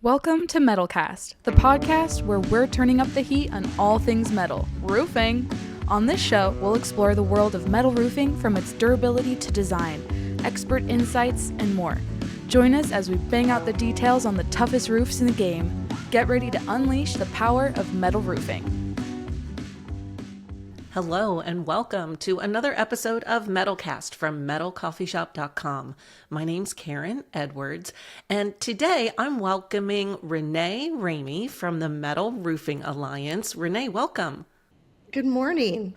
Welcome to Metalcast, the podcast where we're turning up the heat on all things metal, roofing. On this show, we'll explore the world of metal roofing from its durability to design, expert insights, and more. Join us as we bang out the details on the toughest roofs in the game. Get ready to unleash the power of metal roofing. Hello and welcome to another episode of Metalcast from metalcoffeeshop.com. My name's Karen Edwards, and today I'm welcoming Renee Ramey from the Metal Roofing Alliance. Renee, welcome. Good morning.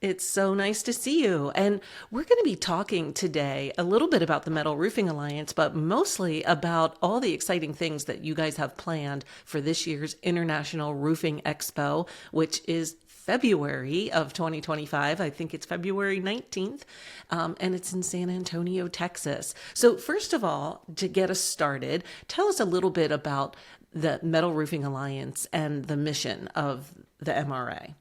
It's so nice to see you. And we're going to be talking today a little bit about the Metal Roofing Alliance, but mostly about all the exciting things that you guys have planned for this year's International Roofing Expo, which is February of 2025. I think it's February 19th, and it's in San Antonio, Texas. So first of all, to get us started, tell us a little bit about the Metal Roofing Alliance and the mission of the MRA.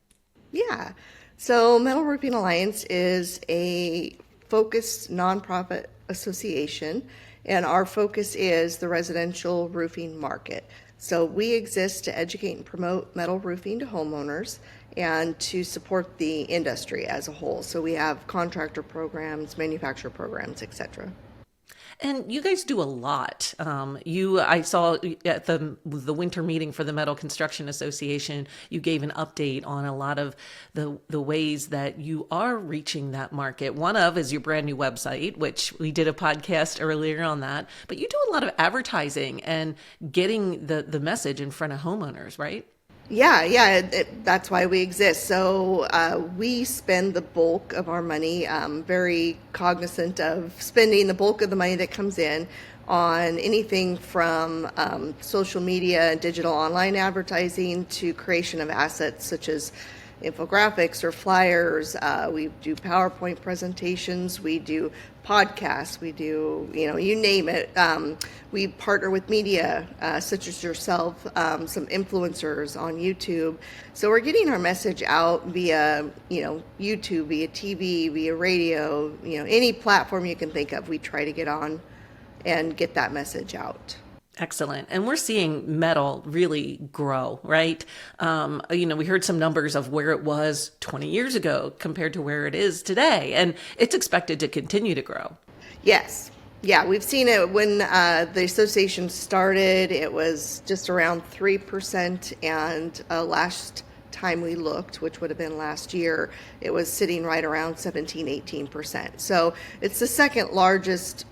Yeah. So Metal Roofing Alliance is a focused nonprofit association, and our focus is the residential roofing market. So we exist to educate and promote metal roofing to homeowners and to support the industry as a whole. So we have contractor programs, manufacturer programs, etc. And you guys do a lot. I saw at the winter meeting for the Metal Construction Association, you gave an update on a lot of the ways that you are reaching that market. One of is your brand new website, which we did a podcast earlier on that. But you do a lot of advertising and getting the message in front of homeowners, right? Yeah, that's why we exist. So we spend the bulk of our money, very cognizant of spending the bulk of the money that comes in on anything from social media and digital online advertising to creation of assets such as infographics or flyers. We do PowerPoint presentations. We do podcasts. We do, you name it. We partner with media such as yourself, some influencers on YouTube. So we're getting our message out via, YouTube, via TV, via radio, any platform you can think of. We try to get on and get that message out. Excellent. And we're seeing metal really grow, right? We heard some numbers of where it was 20 years ago compared to where it is today, and it's expected to continue to grow. Yes. Yeah, we've seen it when the association started, it was just around 3%, and last time we looked, which would have been last year, it was sitting right around 17-18%. So it's the second largest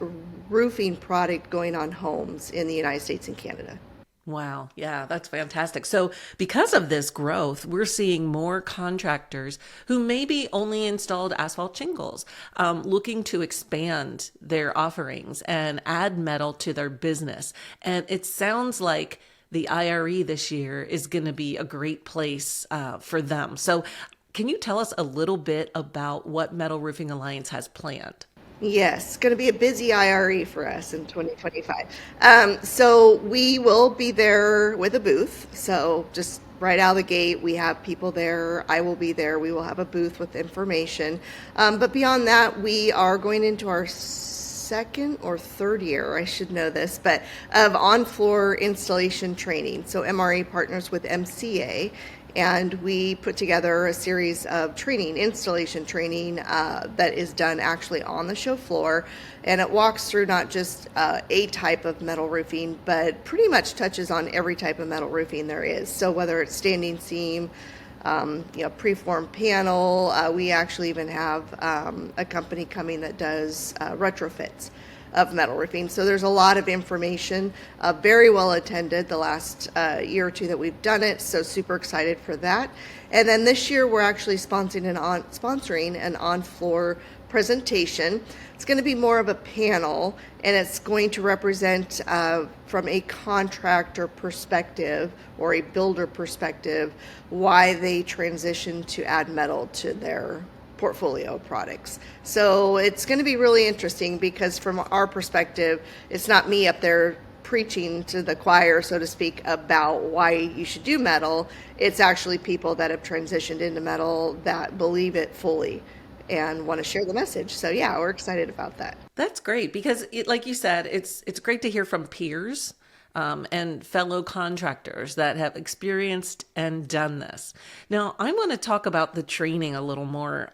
roofing product going on homes in the United States and Canada. Wow. Yeah, that's fantastic. So because of this growth, we're seeing more contractors who maybe only installed asphalt shingles, looking to expand their offerings and add metal to their business. And it sounds like the IRE this year is going to be a great place for them. So can you tell us a little bit about what Metal Roofing Alliance has planned? Yes, it's going to be a busy IRE for us in 2025. So we will be there with a booth. So just right out of the gate, we have people there. I will be there. We will have a booth with information. But beyond that, we are going into our second or third year, I should know this, but of on-floor installation training. So MRE partners with MCA, and we put together a series of installation training that is done actually on the show floor, and it walks through not just a type of metal roofing, but pretty much touches on every type of metal roofing there is. So whether it's standing seam, preformed panel, we actually even have a company coming that does retrofits of metal roofing. So there's a lot of information, very well attended the last year or two that we've done it. So super excited for that. And then this year we're actually sponsoring an on-floor presentation. It's going to be more of a panel, and it's going to represent from a contractor perspective or a builder perspective why they transition to add metal to their portfolio of products. So it's going to be really interesting because from our perspective, it's not me up there preaching to the choir, so to speak, about why you should do metal. It's actually people that have transitioned into metal that believe it fully and want to share the message. So yeah, we're excited about that. That's great because like you said, it's great to hear from peers and fellow contractors that have experienced and done this. Now, I want to talk about the training a little more.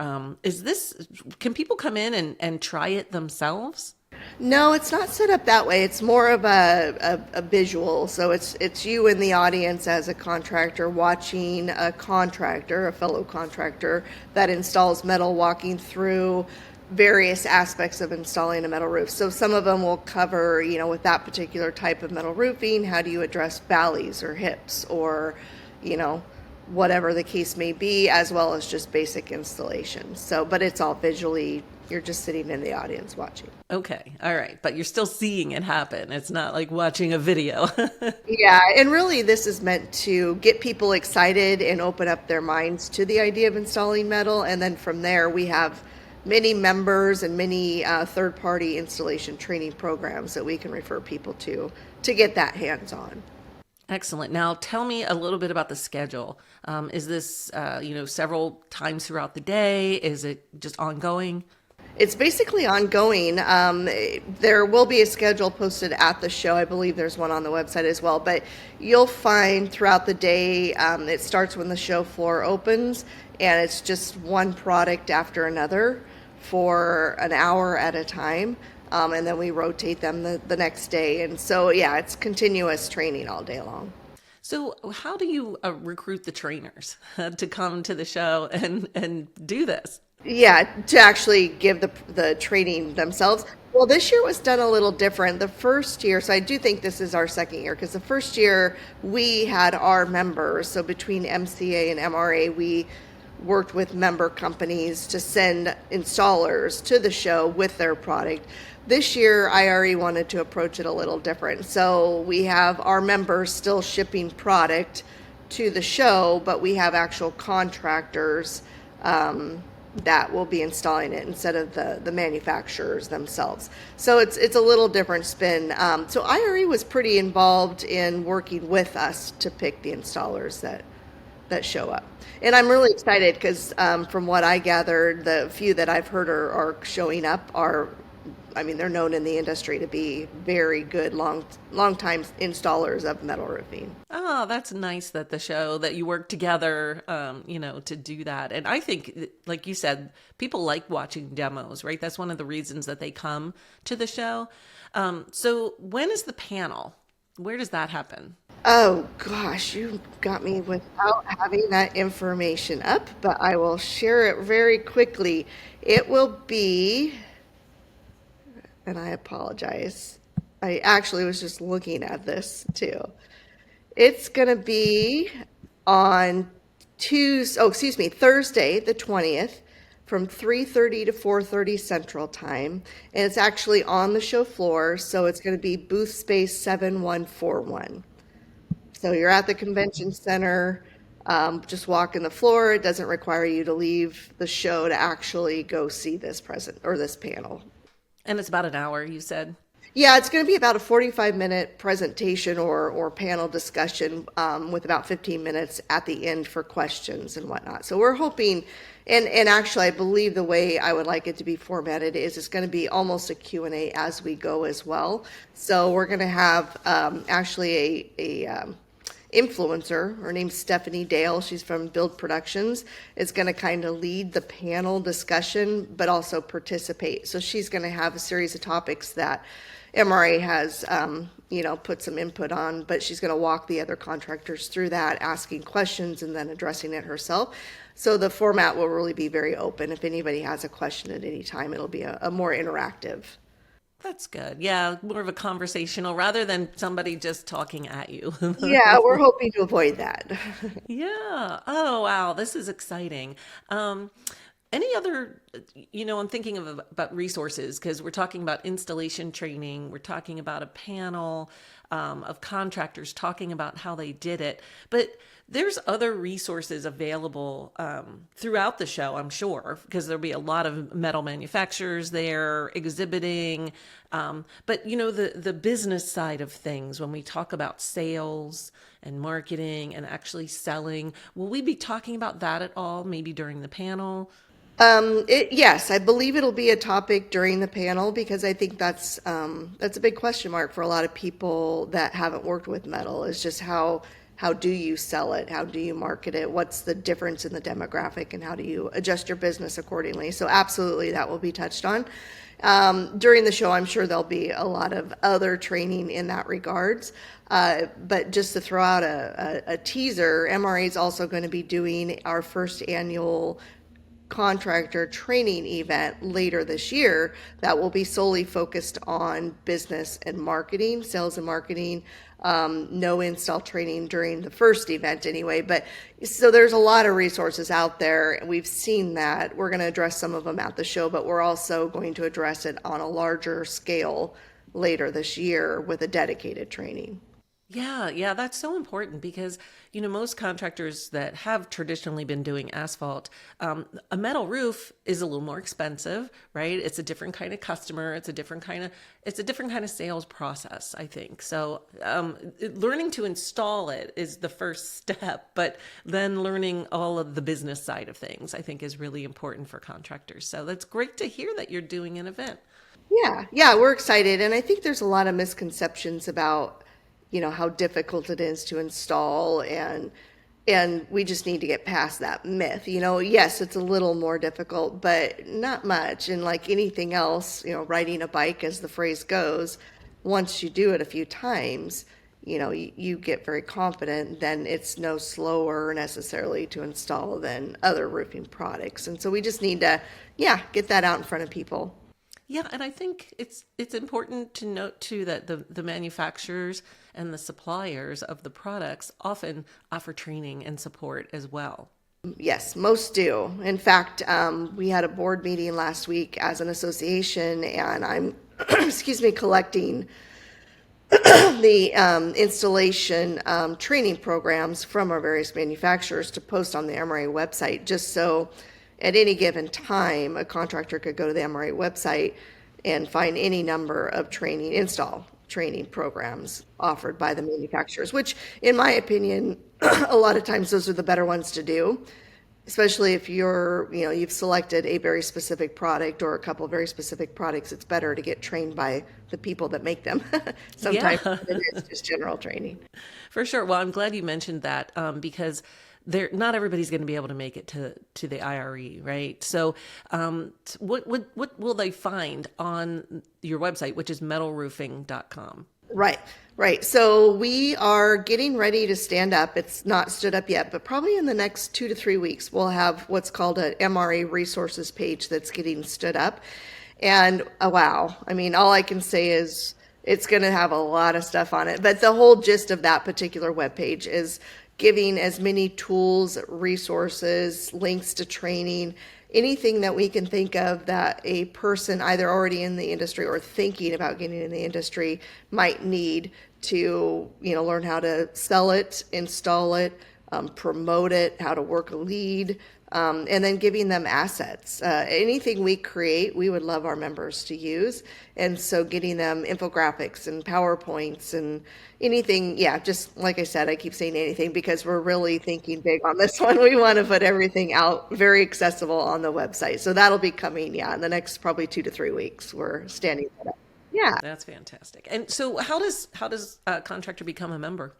Can people come in and try it themselves? No, it's not set up that way. It's more of a visual. So it's you in the audience as a contractor watching a contractor, a fellow contractor that installs metal, walking through various aspects of installing a metal roof. So some of them will cover, with that particular type of metal roofing, how do you address valleys or hips or, whatever the case may be, as well as just basic installation. So, but it's all visually, you're just sitting in the audience watching. Okay. All right. But you're still seeing it happen. It's not like watching a video. Yeah, and really this is meant to get people excited and open up their minds to the idea of installing metal. And then from there, we have many members and many third-party installation training programs that we can refer people to get that hands-on. Excellent. Now, tell me a little bit about the schedule. Is this, several times throughout the day? Is it just ongoing? It's basically ongoing. There will be a schedule posted at the show. I believe there's one on the website as well. But you'll find throughout the day, it starts when the show floor opens, and it's just one product after another for an hour at a time. And then we rotate them the next day. And so, yeah, it's continuous training all day long. So how do you recruit the trainers to come to the show and do this? Yeah, to actually give the training themselves. Well, this year was done a little different. The first year, so I do think this is our second year, because the first year we had our members. So between MCA and MRA, we worked with member companies to send installers to the show with their product. This year, IRE wanted to approach it a little different. So we have our members still shipping product to the show, but we have actual contractors that will be installing it instead of the manufacturers themselves. So it's a little different spin. So IRE was pretty involved in working with us to pick the installers that show up. And I'm really excited because from what I gathered, the few that I've heard are showing up they're known in the industry to be very good long time installers of metal roofing. Oh, that's nice that that you work together, to do that. And I think, like you said, people like watching demos, right? That's one of the reasons that they come to the show. So when is the panel? Where does that happen? Oh gosh, you got me without having that information up, but I will share it very quickly. It will be, and I apologize, I actually was just looking at this too. It's going to be on Thursday, the 20th, from 3:30 to 4:30 Central Time. And it's actually on the show floor, so it's going to be booth space 7141. So you're at the convention center, just walking the floor. It doesn't require you to leave the show to actually go see this this panel. And it's about an hour, you said? Yeah, it's going to be about a 45-minute presentation or panel discussion with about 15 minutes at the end for questions and whatnot. So we're hoping, and actually I believe the way I would like it to be formatted is it's going to be almost a Q&A as we go as well. So we're going to have actually a influencer. Her name's Stephanie Dale. She's from Build Productions. Is going to kind of lead the panel discussion, but also participate. So she's going to have a series of topics that MRA has, put some input on, but she's going to walk the other contractors through that, asking questions and then addressing it herself. So the format will really be very open. If anybody has a question at any time, it'll be a more interactive. That's good. Yeah, more of a conversational rather than somebody just talking at you. Yeah, we're hoping to avoid that. Yeah. Oh, wow. This is exciting. Any other, I'm thinking about resources because we're talking about installation training. We're talking about a panel of contractors talking about how they did it. But there's other resources available throughout the show, I'm sure, because there'll be a lot of metal manufacturers there exhibiting. But, the business side of things, when we talk about sales and marketing and actually selling, will we be talking about that at all, maybe during the panel? Yes, I believe it'll be a topic during the panel because I think that's a big question mark for a lot of people that haven't worked with metal. Is just how do you sell it? How do you market it? What's the difference in the demographic, and how do you adjust your business accordingly? So absolutely, that will be touched on. During the show, I'm sure there'll be a lot of other training in that regards. But just to throw out a teaser, MRA is also going to be doing our first annual contractor training event later this year that will be solely focused on business and marketing, sales and marketing. No install training during the first event anyway, but so there's a lot of resources out there. We've seen that. We're going to address some of them at the show, but we're also going to address it on a larger scale later this year with a dedicated training. Yeah, that's so important because, most contractors that have traditionally been doing asphalt, a metal roof is a little more expensive, right? It's a different kind of customer. It's a different kind of sales process, I think. So, learning to install it is the first step, but then learning all of the business side of things, I think, is really important for contractors. So that's great to hear that you're doing an event. Yeah, we're excited. And I think there's a lot of misconceptions about how difficult it is to install, and we just need to get past that myth. Yes, it's a little more difficult, but not much. And like anything else, riding a bike, as the phrase goes, once you do it a few times, you get very confident, then it's no slower necessarily to install than other roofing products. And so we just need to, get that out in front of people. Yeah, and I think it's important to note too that the manufacturers and the suppliers of the products often offer training and support as well. Yes, most do. In fact, we had a board meeting last week as an association, and I'm, collecting the installation training programs from our various manufacturers to post on the MRA website, just so at any given time, a contractor could go to the MRA website and find any number of install training programs offered by the manufacturers, which, in my opinion, a lot of times those are the better ones to do, especially if you've selected a very specific product or a couple of very specific products. It's better to get trained by the people that make them. Sometimes it is just general training. For sure. Well, I'm glad you mentioned that because not everybody's going to be able to make it to the IRE, right? So, what will they find on your website, which is metalroofing.com? Right. So we are getting ready to stand up. It's not stood up yet, but probably in the next 2 to 3 weeks, we'll have what's called an MRA resources page that's getting stood up. And wow, I mean, all I can say is it's going to have a lot of stuff on it. But the whole gist of that particular webpage is giving as many tools, resources, links to training, anything that we can think of that a person either already in the industry or thinking about getting in the industry might need to, learn how to sell it, install it, promote it, how to work a lead, and then giving them assets. Anything we create, we would love our members to use. And so getting them infographics and PowerPoints and anything, just like I said, I keep saying anything because we're really thinking big on this one. We want to put everything out very accessible on the website. So that'll be coming, in the next probably 2 to 3 weeks. We're standing that up. Yeah. That's fantastic. And so how does a contractor become a member?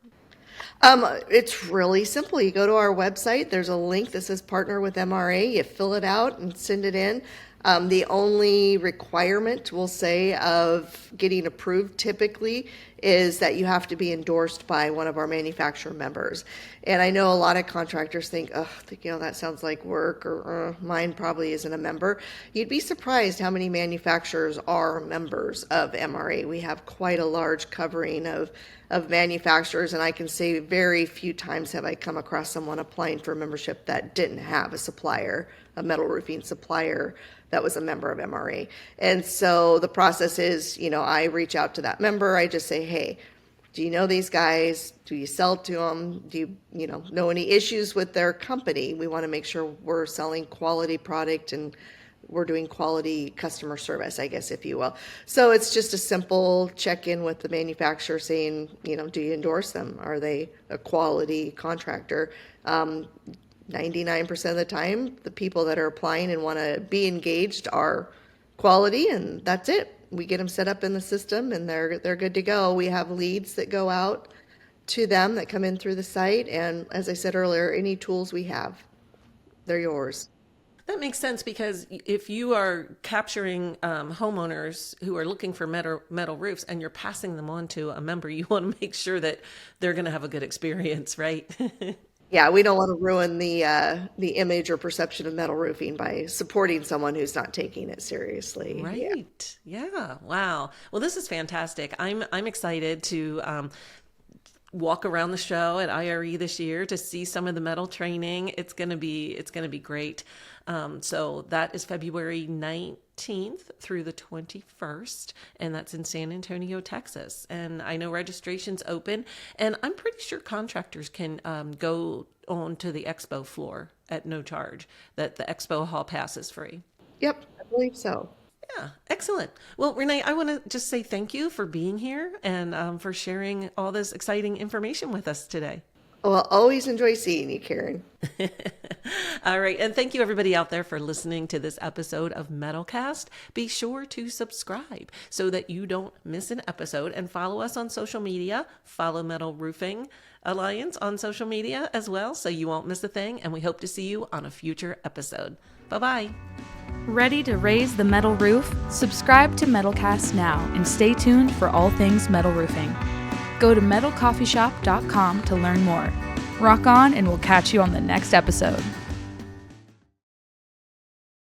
It's really simple. You go to our website, there's a link that says partner with MRA. You fill it out and send it in. The only requirement, we'll say, of getting approved typically is that you have to be endorsed by one of our manufacturer members. And I know a lot of contractors think, that sounds like work, or mine probably isn't a member. You'd be surprised how many manufacturers are members of MRA. We have quite a large covering of manufacturers, and I can say very few times have I come across someone applying for membership that didn't have a supplier, a metal roofing supplier that was a member of MRA. And so the process is, I reach out to that member. I just say, hey, do you know these guys? Do you sell to them? Do you, know any issues with their company? We want to make sure we're selling quality product and we're doing quality customer service, I guess, if you will. So it's just a simple check-in with the manufacturer saying, do you endorse them? Are they a quality contractor? 99% of the time, the people that are applying and want to be engaged are quality, and that's it. We get them set up in the system, and they're good to go. We have leads that go out to them that come in through the site, and as I said earlier, any tools we have, they're yours. That makes sense, because if you are capturing homeowners who are looking for metal roofs and you're passing them on to a member, you want to make sure that they're going to have a good experience, right? Yeah, we don't want to ruin the image or perception of metal roofing by supporting someone who's not taking it seriously. Yeah. Right. Yeah. Wow. Well, this is fantastic. I'm excited to walk around the show at IRE this year to see some of the metal training. It's gonna be great. So that is February 19th through the 21st, and that's in San Antonio, Texas. And I know registration's open, and I'm pretty sure contractors can go on to the expo floor at no charge. That the expo hall pass is free. Yep, I believe so. Yeah, excellent. Well, Renee, I want to just say thank you for being here and for sharing all this exciting information with us today. Well, always enjoy seeing you, Karen. All right. And thank you, everybody out there, for listening to this episode of Metalcast. Be sure to subscribe so that you don't miss an episode, and follow us on social media. Follow Metal Roofing Alliance on social media as well, so you won't miss a thing. And we hope to see you on a future episode. Bye-bye. Ready to raise the metal roof? Subscribe to Metalcast now and stay tuned for all things metal roofing. Go to metalcoffeeshop.com to learn more. Rock on, and we'll catch you on the next episode.